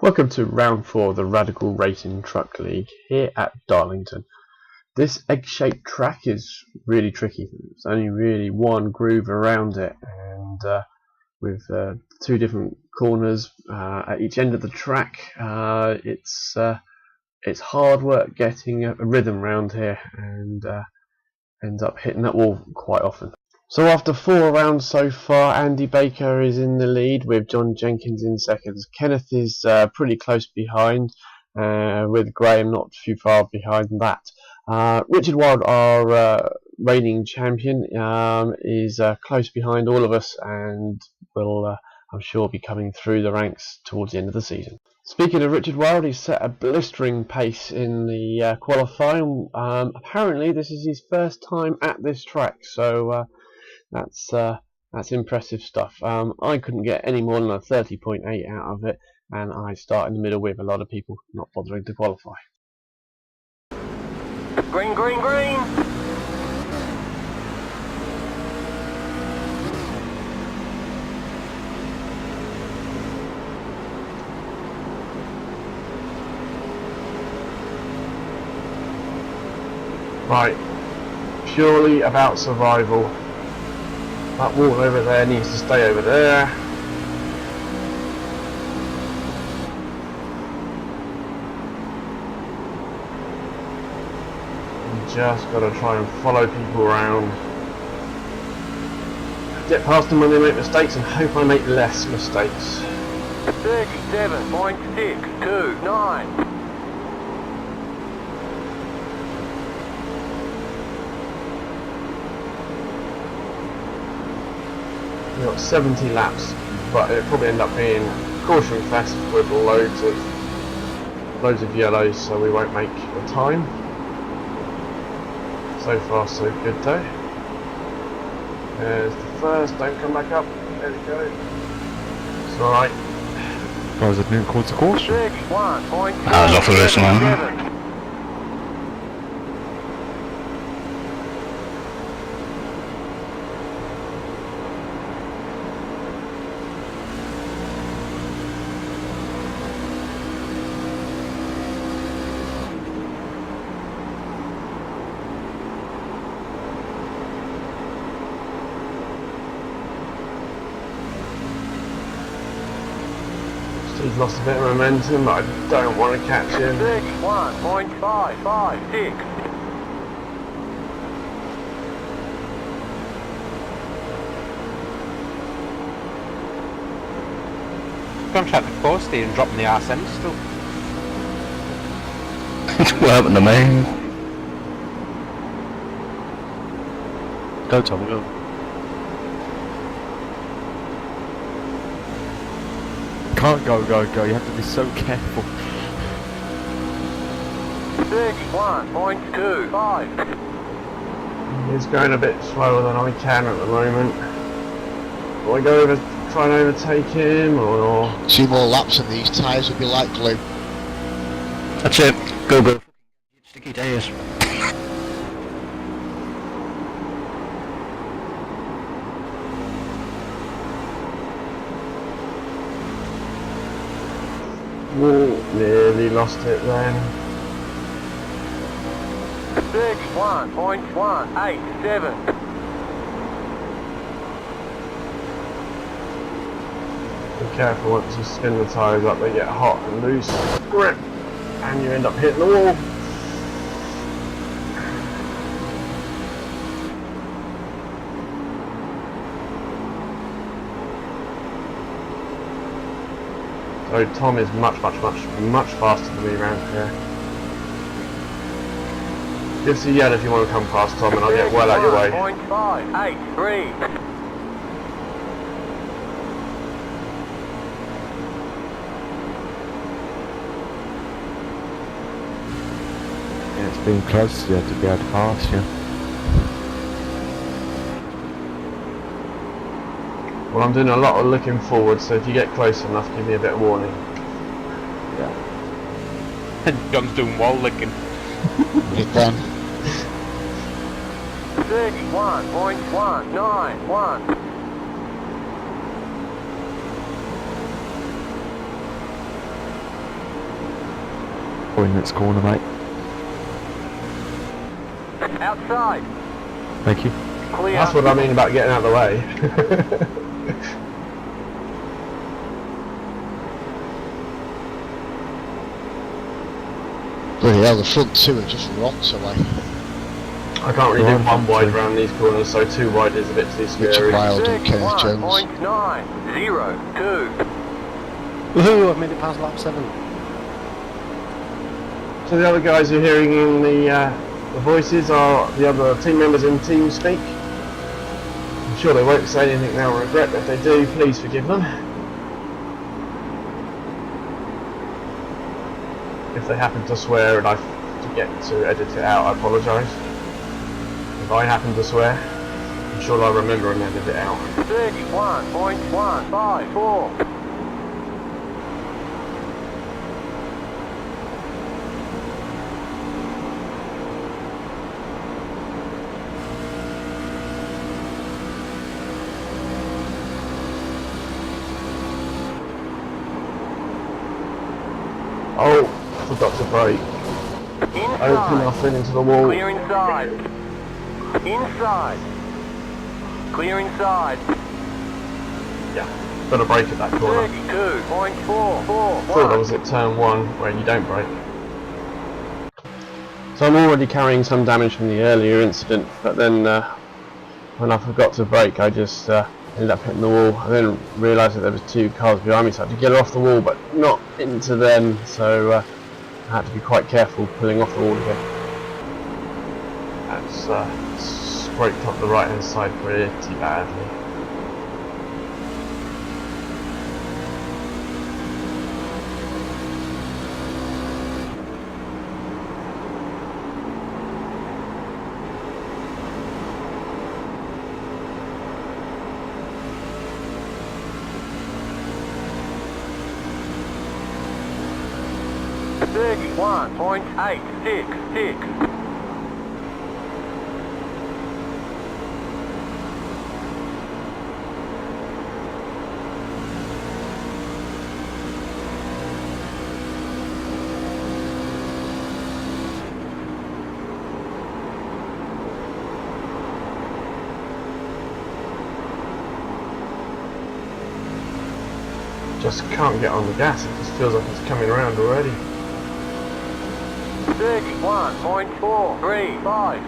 Welcome to round 4 of the Radical Racing Truck League here at Darlington. This egg-shaped track is really tricky. There's only really one groove around it, and with two different corners at each end of the track, it's hard work getting a rhythm round here, and ends up hitting that wall quite often. So after 4 rounds so far, Andy Baker is in the lead with John Jenkins in seconds. Kenneth is pretty close behind, with Graham not too far behind that. Richard Wild, our reigning champion, is close behind all of us, and will, I'm sure, be coming through the ranks towards the end of the season. Speaking of Richard Wild, he's set a blistering pace in the qualifying. Apparently this is his first time at this track, so that's impressive stuff. I couldn't get any more than a 30.8 out of it, and I start in the middle with a lot of people not bothering to qualify. Green, green, green! Right, purely about survival. That wall over there needs to stay over there. You just got to try and follow people around. Get past them when they make mistakes and hope I make less mistakes. 37.629. We've got 70 laps, but it'll probably end up being a caution fest with loads of yellows, so we won't make the time. So far so good though. There's the first, don't come back up, there we go. It's alright. Guys, I didn't call to caution. 31.7. I was off of this one. He's lost a bit of momentum, but I don't want to catch him. 31.556. Come check the course there and dropping the RSM still. What happened to me? Go Tom, go. Can't go, you have to be so careful. 31.25. He's going a bit slower than I can at the moment. Do I go over, try and overtake him, or...? 2 more laps and these tyres will be like glue. That's it. Go, go. Sticky days. Ooh, nearly lost it then. 31.187. Be careful once you spin the tyres up, they get hot and loose. Grip! And you end up hitting the wall. So Tom is much faster than me around here. Give us a yell if you want to come past Tom, and I'll get well out your way. 31.583. Yeah, it's been close to be able to pass you. Well, I'm doing a lot of looking forward, so if you get close enough, give me a bit of warning. Yeah. And John's doing wall licking. It then. 31.191. Or in next corner, mate. Outside. Thank you. Clear. That's what I mean about getting out of the way. Bloody hell, the front two are just rocks away. I can't really do one wide around these corners, so two wide is a bit too Richard scary. Wild and Kenneth Jones. 31.902. Woohoo! I've made it past lap 7. So the other guys you're hearing in the voices are the other team members in TeamSpeak. I'm sure they won't say anything they'll regret, but if they do, please forgive them. If they happen to swear and I forget to edit it out, I apologise. If I happen to swear, I'm sure I'll remember and edit it out. 31.154. Oh, I forgot to brake. Open off and into the wall. Clear inside. Inside. Clear inside. Yeah, got to brake at that corner. 32.441. Thought I was at turn 1 where you don't brake. So I'm already carrying some damage from the earlier incident, but then when I forgot to brake I just ended up hitting the wall. I then realised that there was two cars behind me, so I had to get off the wall but not into them, so I had to be quite careful pulling off the wall again. That's scraped up the right hand side pretty badly. .866. Just can't get on the gas, it just feels like it's coming around already. 31.435.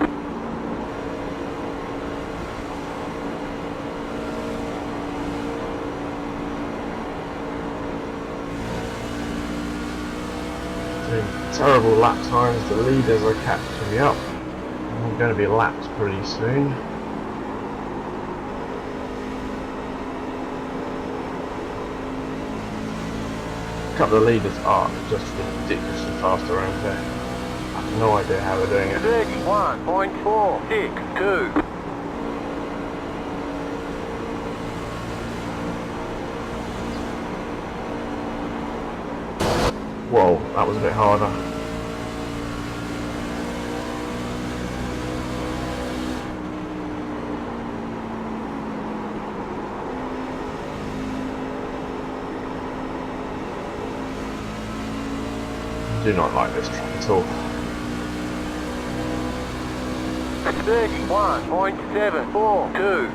Doing terrible lap times, the leaders are catching me up. I'm going to be lapped pretty soon. A couple of leaders are just ridiculously fast around there. I have no idea how they're doing it. 31.462. Whoa, that was a bit harder. I do not like this track at all. 31.742.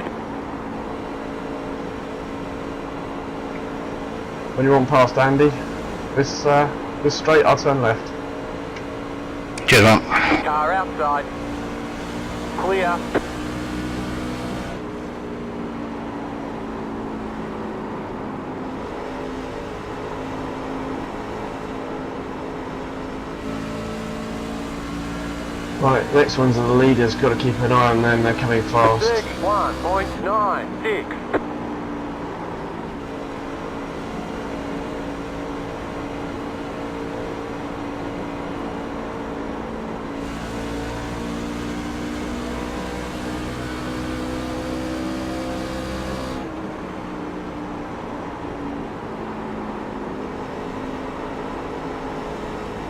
When you're on past Andy, this straight, I'll turn left. Cheers, man. Car outside. Clear. Right, next ones are the leaders, got to keep an eye on them, they're coming fast. 31.96.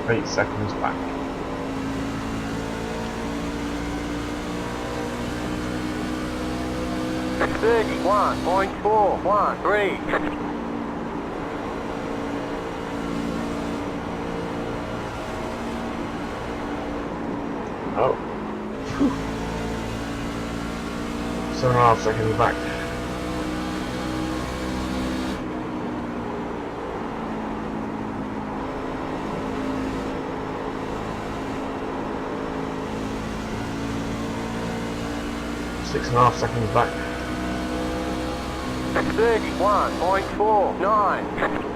Eight seconds back. .413. Oh. 7.5 seconds back. Six and a half seconds back. 31.49.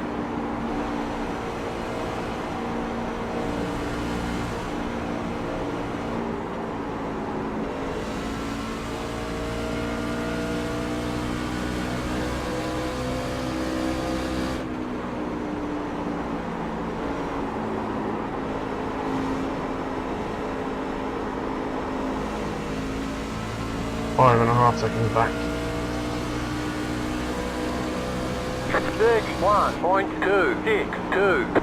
Five and a half seconds back. 31.262.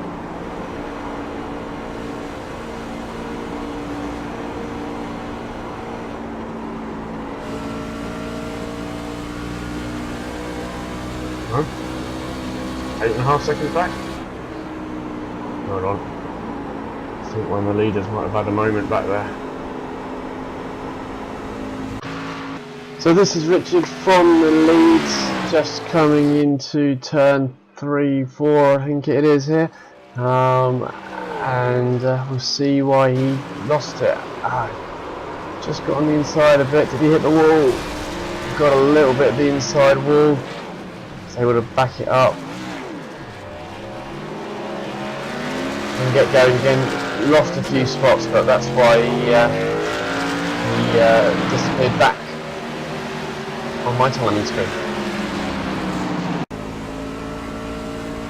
No. 8.5 seconds back. Hold on. I think one of the leaders might have had a moment back there. So this is Richard from the leads, just coming into turn 3, 4, I think it is here, and we'll see why he lost it. Just got on the inside a bit. Did he hit the wall? Got a little bit of the inside wall, so able to back it up and get going again. Lost a few spots, but that's why he disappeared back on my timing screen.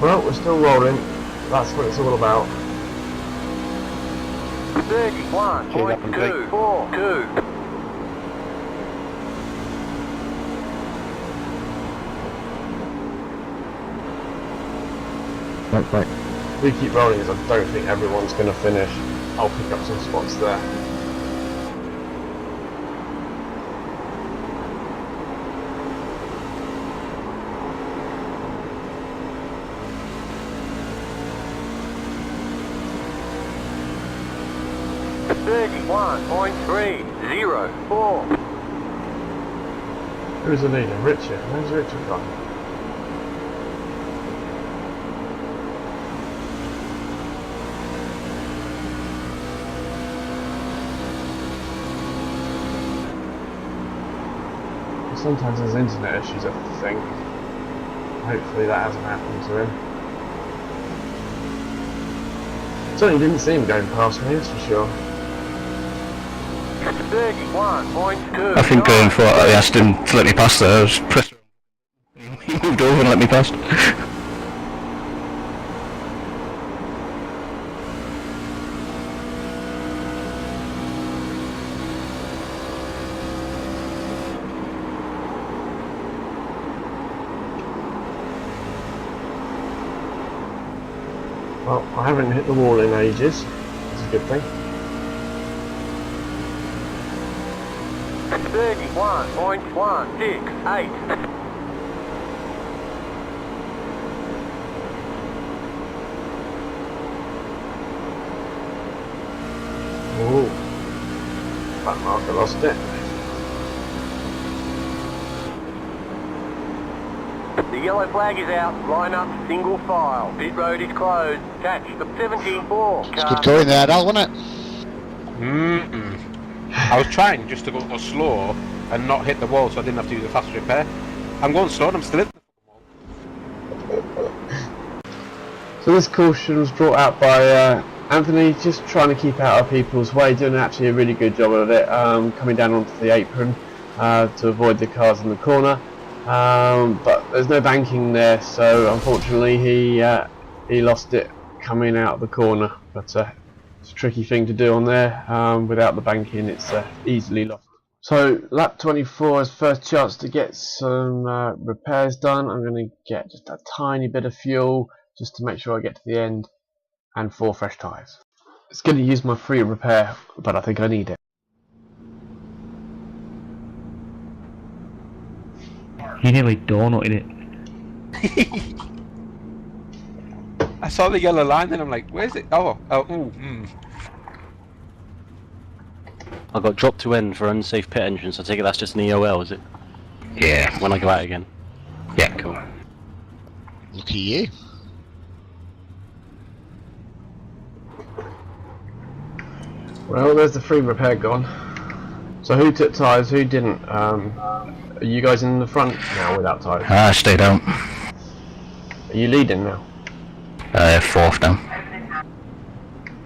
Well, we're still rolling. That's what it's all about. 31.242. Right. We keep rolling as I don't think everyone's going to finish. I'll pick up some spots there. .304. Who's the leader? Richard. Where's Richard gone? Sometimes there's internet issues, I think. Hopefully that hasn't happened to him. Certainly didn't see him going past me, that's for sure. 31.2. I think going for it, I asked him to let me pass there. I was pressed. He moved over and let me past. Well, I haven't hit the wall in ages. That's a good thing. 31.168. Ooh. That marker lost it. The yellow flag is out. Line up single file. Pit road is closed. Catch the 74 It's car. good going there, Al, wasn't it? I was trying just to go slow and not hit the wall so I didn't have to use a fast repair. I'm going slow and I'm still hitting the wall. So this caution was brought out by Anthony, just trying to keep out of people's way, doing actually a really good job of it, coming down onto the apron to avoid the cars in the corner. But there's no banking there, so unfortunately he lost it coming out of the corner. But it's a tricky thing to do on there. Without the banking, it's easily lost. So lap 24 is first chance to get some repairs done. I'm going to get just a tiny bit of fuel just to make sure I get to the end, and 4 fresh tyres. It's going to use my free repair, but I think I need it. He nearly donutted it. I saw the yellow line and I'm like, where's it? I got dropped to end for unsafe pit entrance. I take it that's just an EOL, is it? Yeah. When I go out again. Yeah. Cool. Lucky you. Well, there's the free repair gone. So who took tyres, who didn't? Are you guys in the front now without tyres? I stayed out. Are you leading now? 4th now.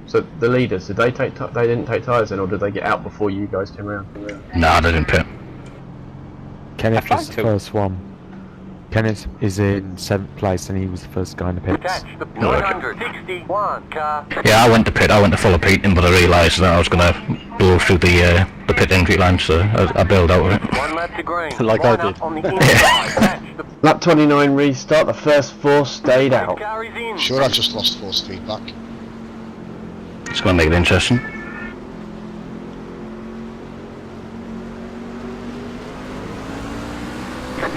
So the leaders, did they take? They didn't take tyres then, or did they get out before you guys came around? Nah, they didn't pit. Kenneth was the first one. Kenneth is in 7th place and he was the first guy in the pits. Catch the 961 car. Yeah, I went to pit. I went to follow Pete in, but I realised that I was going to blow through the pit entry line, so I bailed out of it. 1 lap to green. Like I Line did. up on the inside. Catch the Lap 29 restart. The first 4 stayed out. car is in. Sure, I've just lost force feedback. It's going to make it interesting.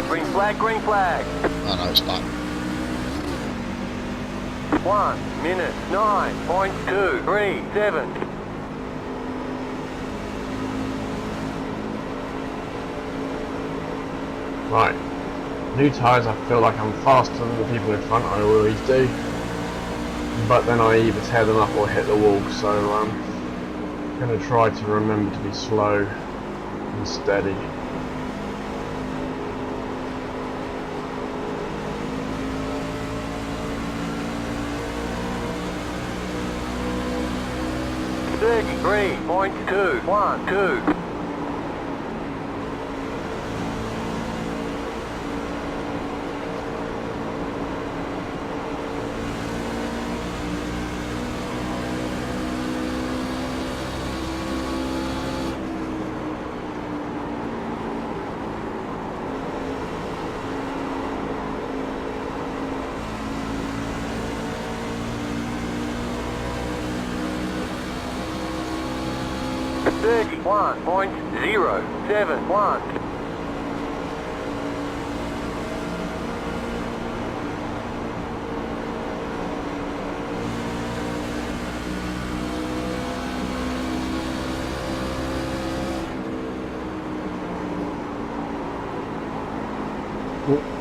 Green flag, green flag. Oh no, it's back. 1 minute 9.237. Right. New tyres, I feel like I'm faster than the people in front, I always do. But then I either tear them up or hit the wall, so I'm going to try to remember to be slow and steady. .212. .071.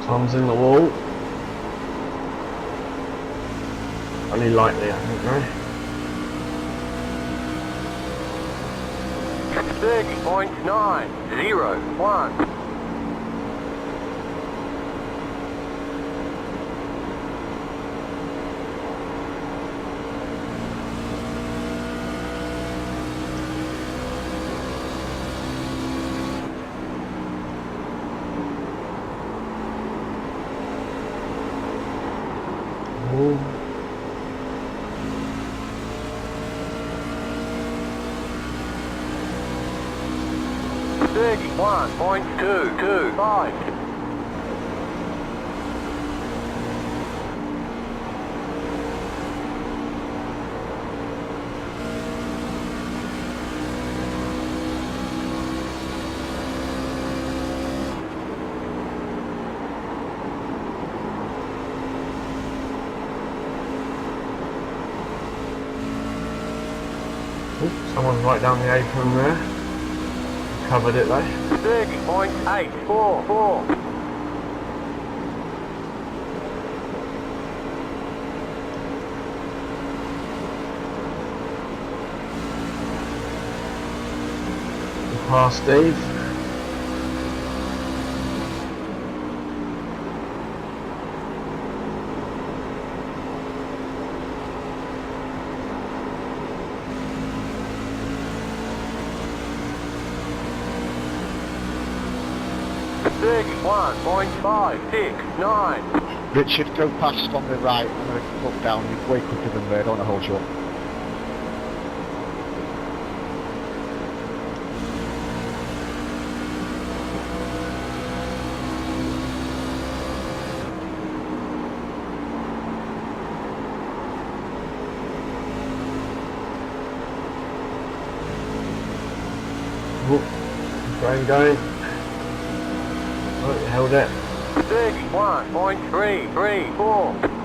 Tom's in the wall. Only lightly, I think, no? 30.901. Ooh. .225. Ooh, someone's right down the apron there. Covered it though. 30.844. Past Steve. .569. Richard, go past on the right. I'm going to look down. You're way quicker than me. I don't want to hold you up. Going. Oh, you held it. 31.334.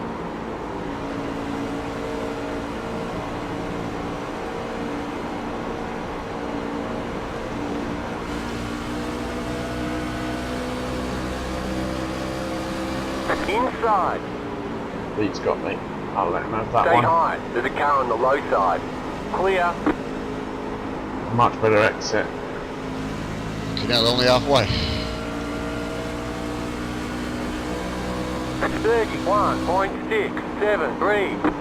Inside. Pete's got me. I'll let him have that Stay one. high. There's a car on the low side. Clear. Much better exit. You know, only halfway. 31.673.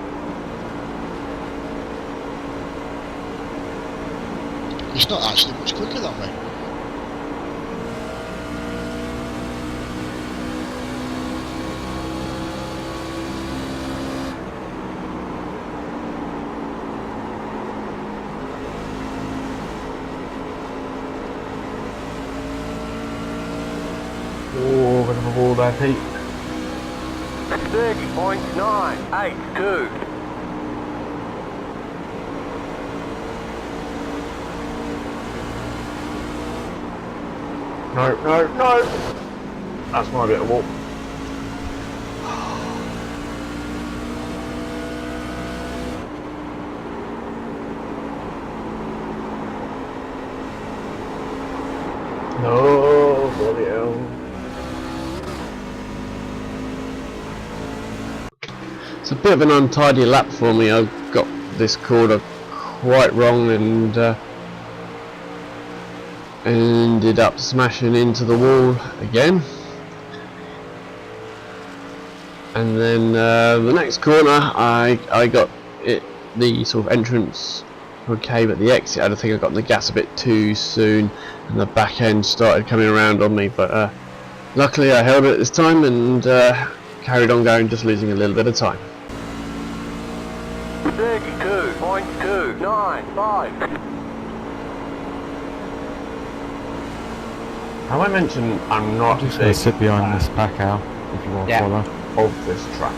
It's not actually much quicker that way. Oh, bit of a wall there, Pete. 30.982. No, no, no! That's my bit of wall. No, bloody hell. It's a bit of an untidy lap for me. I've got this corner quite wrong and ended up smashing into the wall again. And then the next corner I got it, the sort of entrance okay, but the exit I think I got the gas a bit too soon and the back end started coming around on me, but luckily I held it this time and carried on going, just losing a little bit of time. 32.295. Have I mentioned I'm not Just gonna big sit behind this pack out if you want to follow. of this track.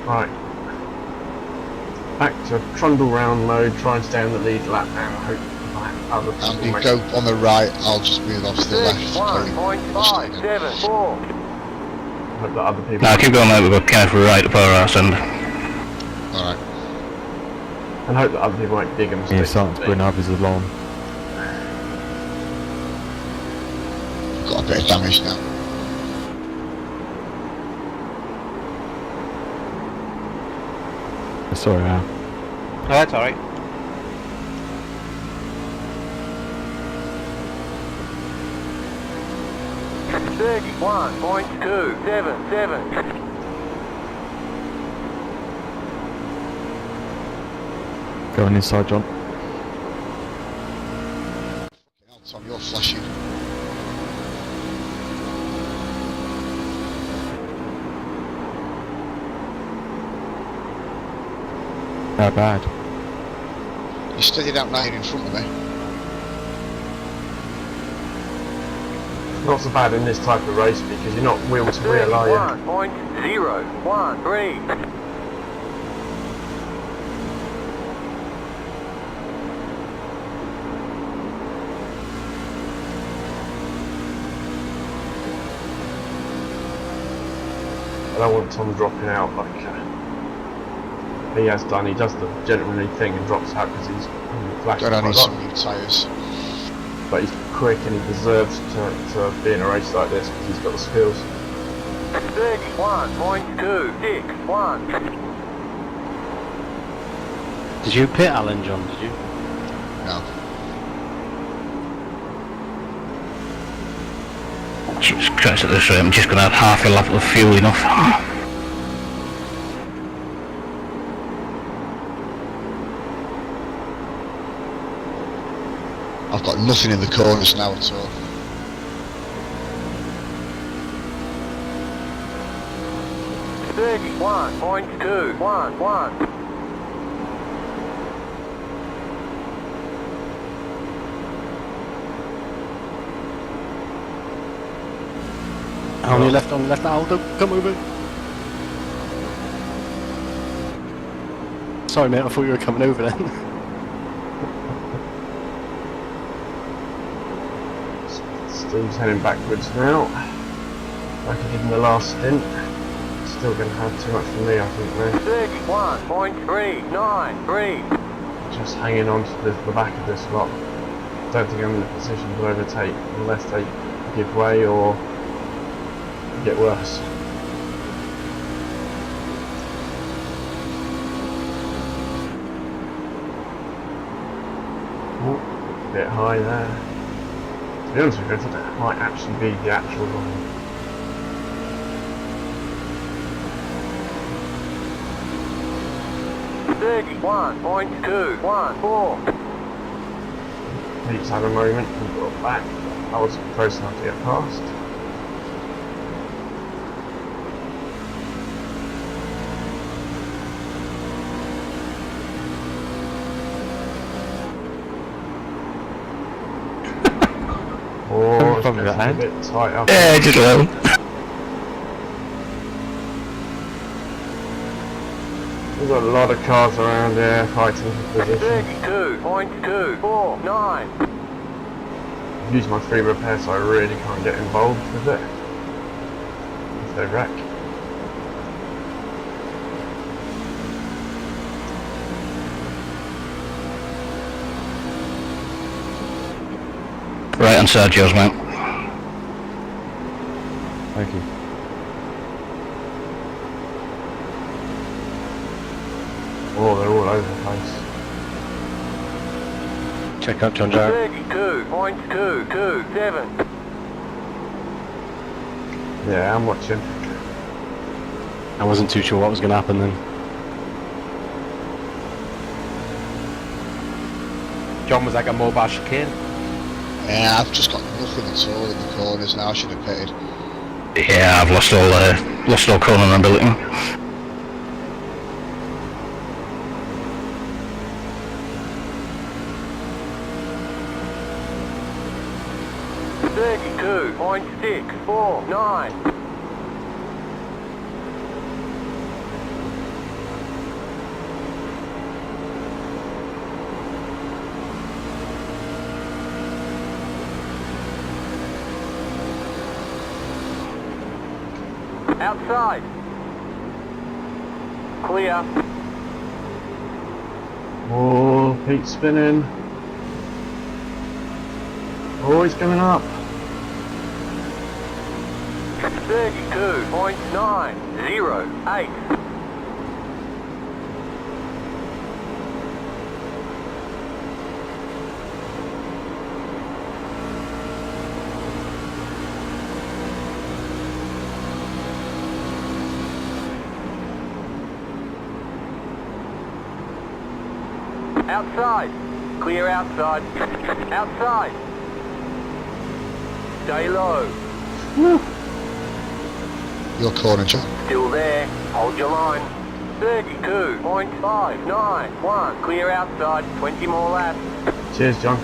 Right. Back to trundle round mode, try and stay on the lead lap now, hope my other And people you make go on the right, I'll just move off to the left. 31.574. hope that other people No, keep going mate, we've got careful right to power our end. Alright. and hope that other people won't dig them. Yeah, starting to bring others along. Got a bit of damage now. Sorry, Al. Oh, that's alright. .277. Going inside, John. Tom, you're flashing. How bad? You steadied out now, you're in front of me. Not so bad in this type of race because you're not wheel to wheel, are you? 31.013. I don't want Tom dropping out like he has done. He does the gentlemanly thing and drops out because he's flashing Got quite a need lot. some new tyres. But he's quick and he deserves to be in a race like this because he's got the skills. 31.261. Did you pit Alan, John? Did you? No. Jesus Christ, at this rate I'm just going to have half a lap of fuel enough. I've got nothing in the corners now at all. .211. On your left, Al, come over. Sorry mate, I thought you were coming over then. Steve's heading backwards now, like he did in the last stint. Still going to have too much for me, I think, man. 31.393. just hanging on to the back of this lot. Don't think I'm in a position to overtake unless they give way or get worse. Ooh, a bit high there. To be honest with you, I think that might actually be the actual line. .214. Pete's had a moment and got back. I was close enough to get past. Oh, it's getting a bit tight up. Yeah, just a little. There's a lot of cars around here fighting for position. 32.249. I've used my free repair, so I really can't get involved with it if they wreck. Right on Sergio's, mate. Thank you. Oh, they're all over the place. Check out John Jarrett. 32.227. Yeah, I'm watching. I wasn't too sure what was going to happen then. John was like a mobile chicane. Yeah, I've just got nothing at all in the corners now. I should have pitted. Yeah, I've lost all corner ability. .649. Outside. Clear. Oh, Pete's spinning. Oh, he's coming up. 32.908. Outside. Clear outside. Outside. Stay low. Your corner, John. Still there. Hold your line. 32.591. Clear outside. 20 more laps. Cheers, John.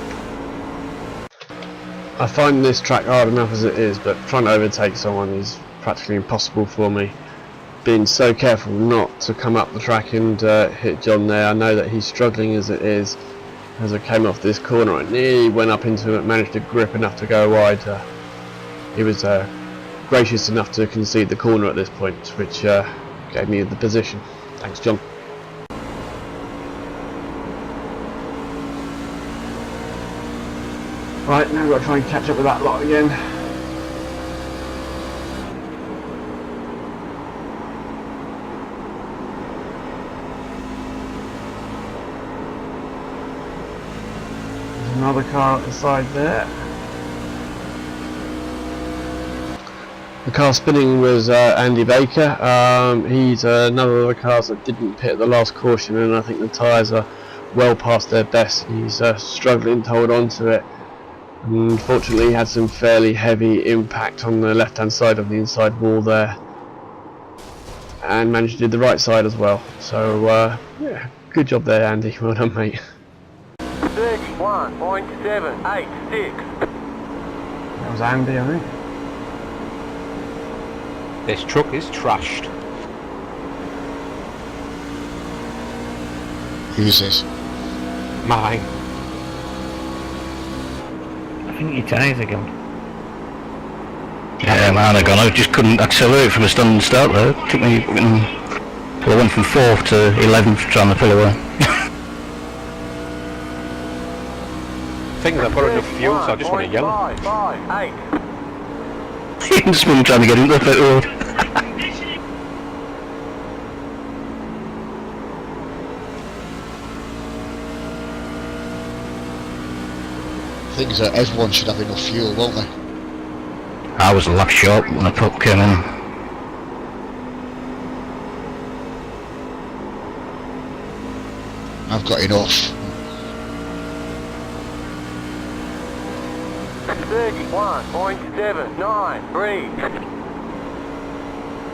I find this track hard enough as it is, but trying to overtake someone is practically impossible for me. Being so careful not to come up the track and hit John there. I know that he's struggling as it is. As I came off this corner, I nearly went up into it, managed to grip enough to go wide. He was gracious enough to concede the corner at this point, which gave me the position. Thanks, John. Right, now we've got to try and catch up with that lot again. There's another car at the side there. The car spinning was Andy Baker. He's another of the cars that didn't pit at the last caution, and I think the tyres are well past their best. He's struggling to hold on to it. Unfortunately, he had some fairly heavy impact on the left hand side of the inside wall there, and managed to do the right side as well. So yeah, good job there, Andy. Well done, mate. 31.786. That was Andy, I think. This truck is trashed. Who's this? Mine. I think your tyres are gone. Yeah, man, I just couldn't accelerate from a standing start there. It took me, I went from 4th to 11th trying to pull away. thing is, I've got enough fuel, so I just want to yell. 558. Just when trying to get into the pit road. Things that everyone should have enough fuel, won't they? I was a lap short when the pup came in. I've got enough. 31.793.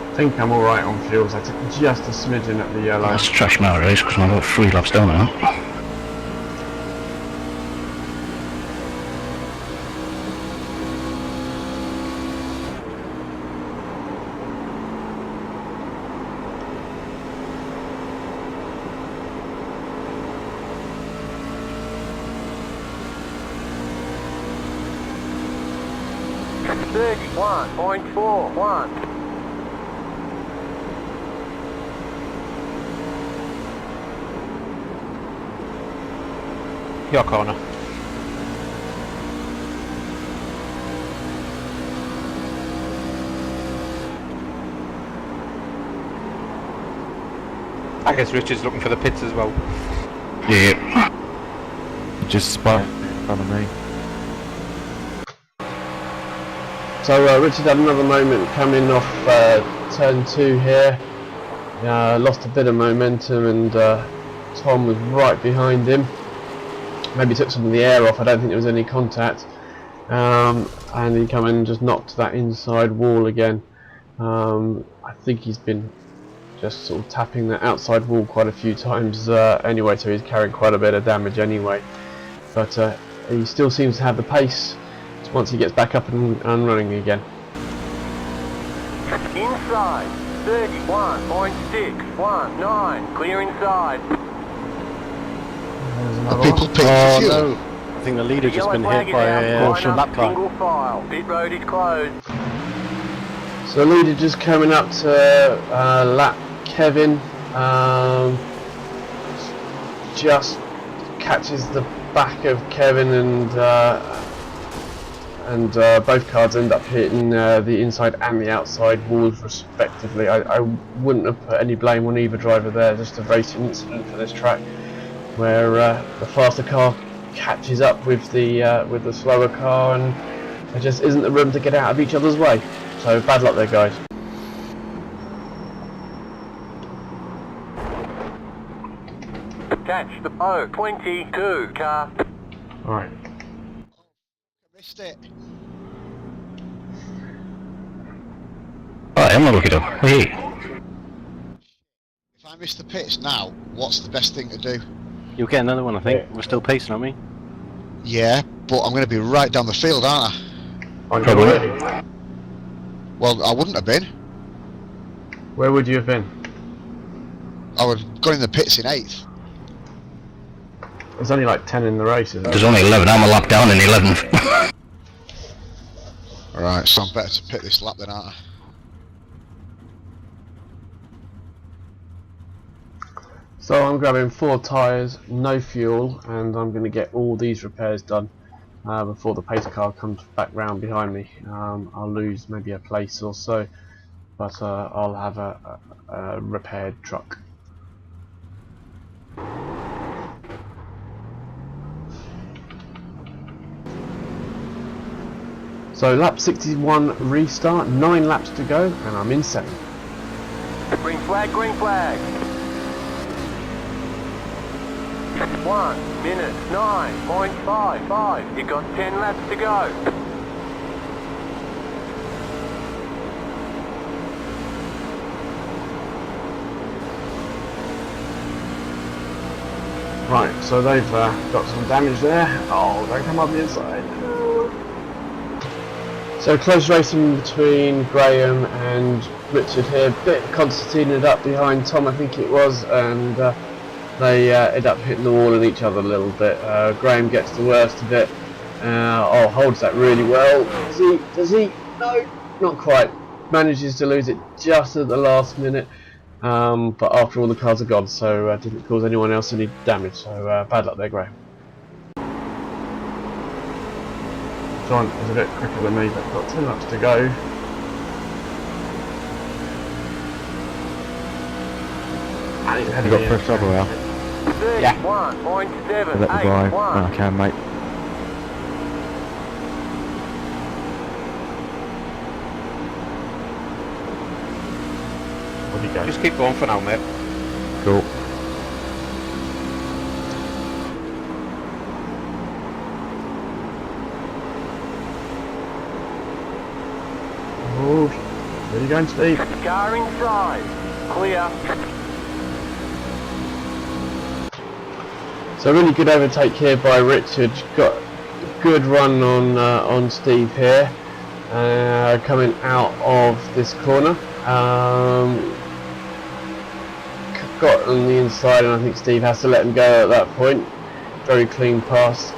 I think I'm alright on fuels. I took just a smidgen at the yellow. Let's trash my race because I've got 3 laps down now. .41. Your corner. I guess Richard's looking for the pits as well. Yeah. Just spot in front of me. So Richard had another moment coming off turn 2 here. Lost a bit of momentum, and Tom was right behind him. Maybe took some of the air off. I don't think there was any contact. And he come in and just knocked that inside wall again. I think he's been just sort of tapping that outside wall quite a few times anyway, so he's carrying quite a bit of damage anyway. But he still seems to have the pace once he gets back up and running again. Inside, 31.619. Clear inside. Are people picking for fuel? No. I think the leader just been Yellow hit by flag is a out. caution Line lap up, car. single file. Pit road is closed. So leader just coming up to lap Kevin, just catches the back of Kevin, and both cars end up hitting the inside and the outside walls respectively. I wouldn't have put any blame on either driver there, just a racing incident for this track where the faster car catches up with the slower car, and there just isn't the room to get out of each other's way. So bad luck there, guys. Catch the O22 car. Alright. I missed it. Alright, I'm not looking up. Hey. If I miss the pits now, what's the best thing to do? You'll get another one, I think. We're still pacing, aren't we? Yeah, but I'm going to be right down the field, aren't I? Probably. Well, I wouldn't have been. Where would you have been? I would have gone in the pits in 8th. There's only like 10 in the race, isn't There's there? only 11. I'm a lap down in 11th. Alright, so I'm better to pit this lap then, aren't I? So I'm grabbing 4 tyres, no fuel, and I'm going to get all these repairs done before the pace car comes back round behind me. I'll lose maybe a place or so, but I'll have a repaired truck. So lap 61 restart, 9 laps to go, and I'm in 7th. Green flag, green flag. 1 minute 9.55. You got 10 laps to go. Right, so they've got some damage there. Oh, don't come up the inside. So close racing between Graham and Richard here. Bit concertinaed up behind Tom, I think it was, and they end up hitting the wall and each other a little bit. Graham gets the worst of it. Holds that really well. Does he? No, not quite. Manages to lose it just at the last minute. But after all, the cars are gone, so didn't cause anyone else any damage. So bad luck there, Graham. John is a bit quicker than me, but got 2 laps to go. And he's You got fresh trouble out. Yeah. 31.781. Let the guy when I can, mate. Where'd he go? Just keep going for now, mate. Cool. Oh, where are you going, Steve? Car inside. Clear. So really good overtake here by Richard. Got a good run on Steve here, coming out of this corner. Got on the inside, and I think Steve has to let him go at that point. Very clean pass.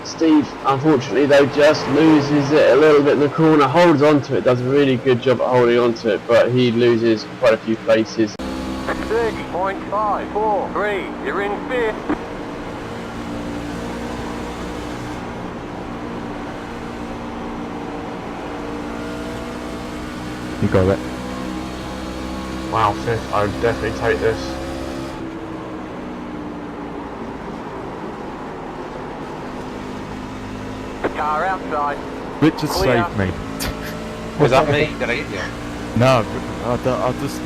Steve, unfortunately, though, just loses it a little bit in the corner. Holds on to it, does a really good job at holding on to it, but he loses quite a few places. 30.543. You're in 5th. You got it. Wow, 5th, I would definitely take this. Car outside. Richard Clear. saved me. Was that me? Did I hit you? No, I just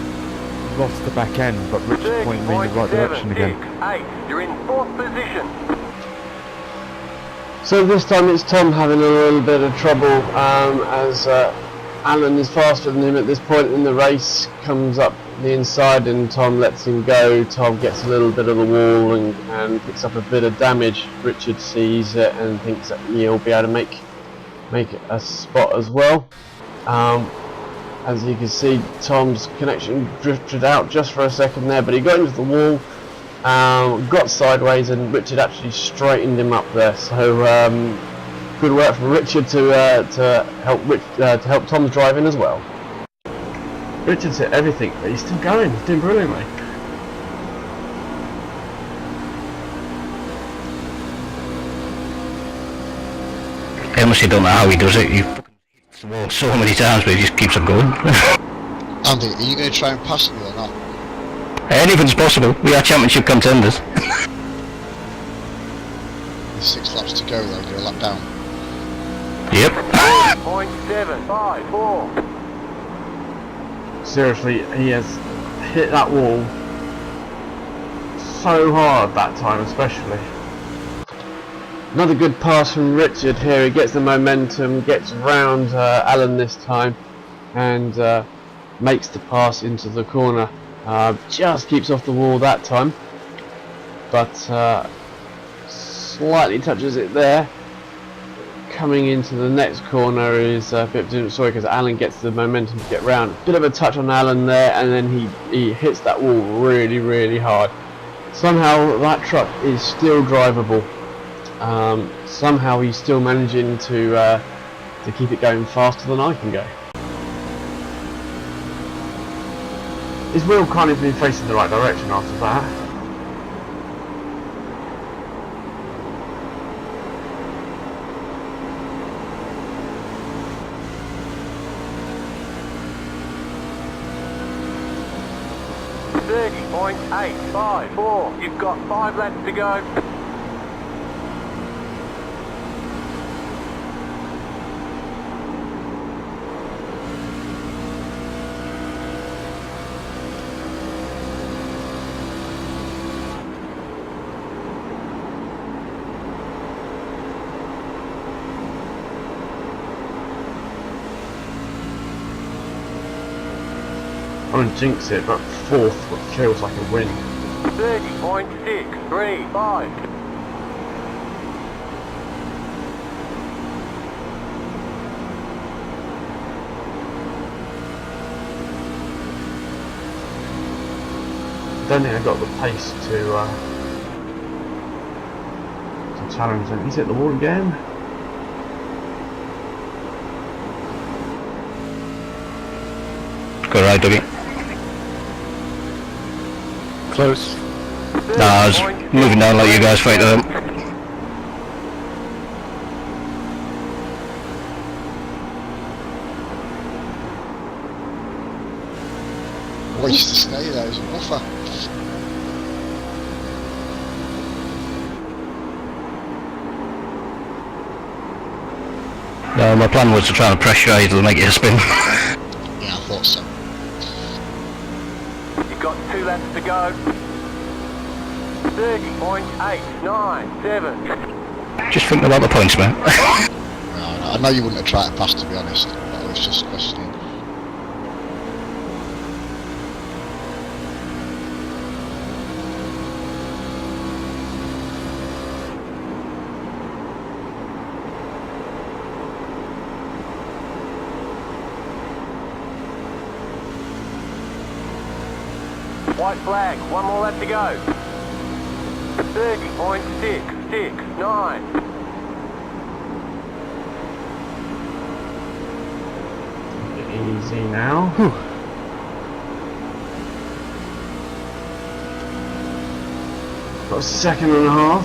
lost the back end, but Richard pointed me in the right direction again. 30.768. You're in 4th position. So this time it's Tom having a little bit of trouble, as Alan is faster than him at this point in the race, comes up the inside and Tom lets him go. Tom gets a little bit of the wall and picks up a bit of damage. Richard sees it and thinks that he'll be able to make a spot as well. As you can see, Tom's connection drifted out just for a second there, but he got into the wall, got sideways, and Richard actually straightened him up there. So good work from Richard to help Tom's driving as well. Richard's hit everything, but he's still going. He's doing brilliantly. I honestly don't know how he does it. He hits the wall so many times, but he just keeps on going. Andy, are you going to try and pass me or not? Anything's possible. We are championship contenders. There's 6 laps to go though, you're a lap down. Yep. 0.754. Seriously, he has hit that wall so hard that time, especially. Another good pass from Richard here. He gets the momentum, gets round Alan this time, and makes the pass into the corner. Just keeps off the wall that time, but slightly touches it there. Coming into the next corner is a bit of a different story because Alan gets the momentum to get round. Bit of a touch on Alan there, and then he hits that wall really, really hard. Somehow that truck is still drivable. Somehow he's still managing to keep it going faster than I can go. His wheel can't even be facing the right direction after that. .854. You've got 5 laps to go. I wouldn't jinx it, but 4th feels like a win. 30.635. Don't think I got the pace to challenge him. He's hit the wall again. Go right, Dougie. Close. Nah, I was moving down like you guys fight them. Well, used to stay there as a buffer. No, my plan was to try and pressurize and make it a spin. Yeah, I thought so. You've got 2 laps to go. 30.897. Just thinking about the points, man. No, I know you wouldn't have tried to pass, to be honest, but I was just questioning. White flag, 1 more lap to go. 30.669. Easy now. Got a second and a half.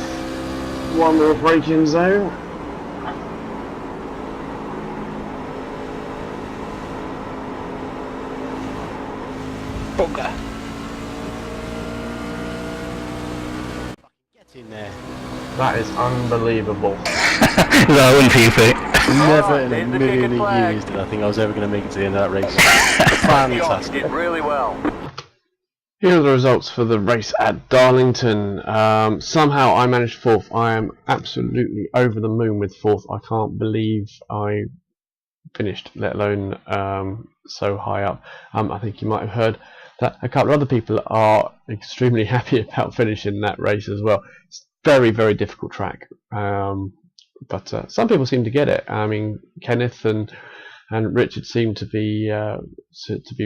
1 more braking zone. Bugger. Get in there. That is unbelievable. No, I wouldn't PvP. Never in a there's the million checkered flag. years did I think I was ever going to make it to the end of that race. You Fantastic. did really well. Here are the results for the race at Darlington. Somehow I managed 4th. I am absolutely over the moon with 4th. I can't believe I finished, let alone so high up. I think you might have heard that a couple of other people are extremely happy about finishing that race as well. It's very, very difficult track, but some people seem to get it. I mean, Kenneth and Richard seem to be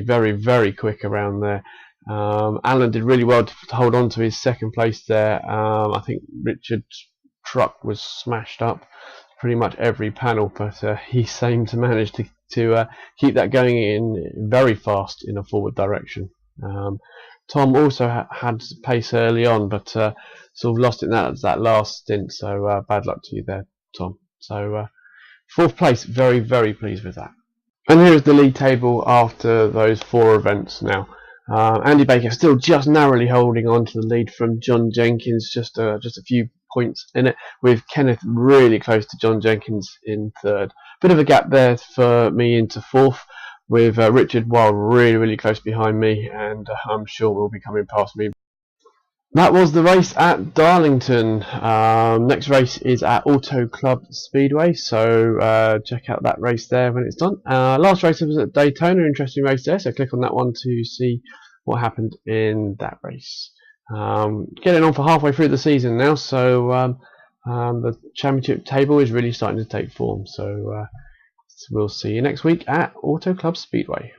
very, very quick around there. Alan did really well to hold on to his 2nd place there. I think Richard's truck was smashed up pretty much every panel, but he seemed to manage to keep that going in very fast in a forward direction. Tom also had pace early on, but sort of lost it in that last stint, so bad luck to you there, Tom. So 4th place, very, very pleased with that. And here's the league table after those 4 events now. Andy Baker still just narrowly holding on to the lead from John Jenkins, just a few points in it, with Kenneth really close to John Jenkins in 3rd. Bit of a gap there for me into 4th, with Richard Wild really, really close behind me, and I'm sure will be coming past me. That was the race at Darlington. Next race is at Auto Club Speedway, so check out that race there when it's done. Last race was at Daytona, interesting race there, so click on that one to see what happened in that race. Getting on for halfway through the season now, so the championship table is really starting to take form, so we'll see you next week at Auto Club Speedway.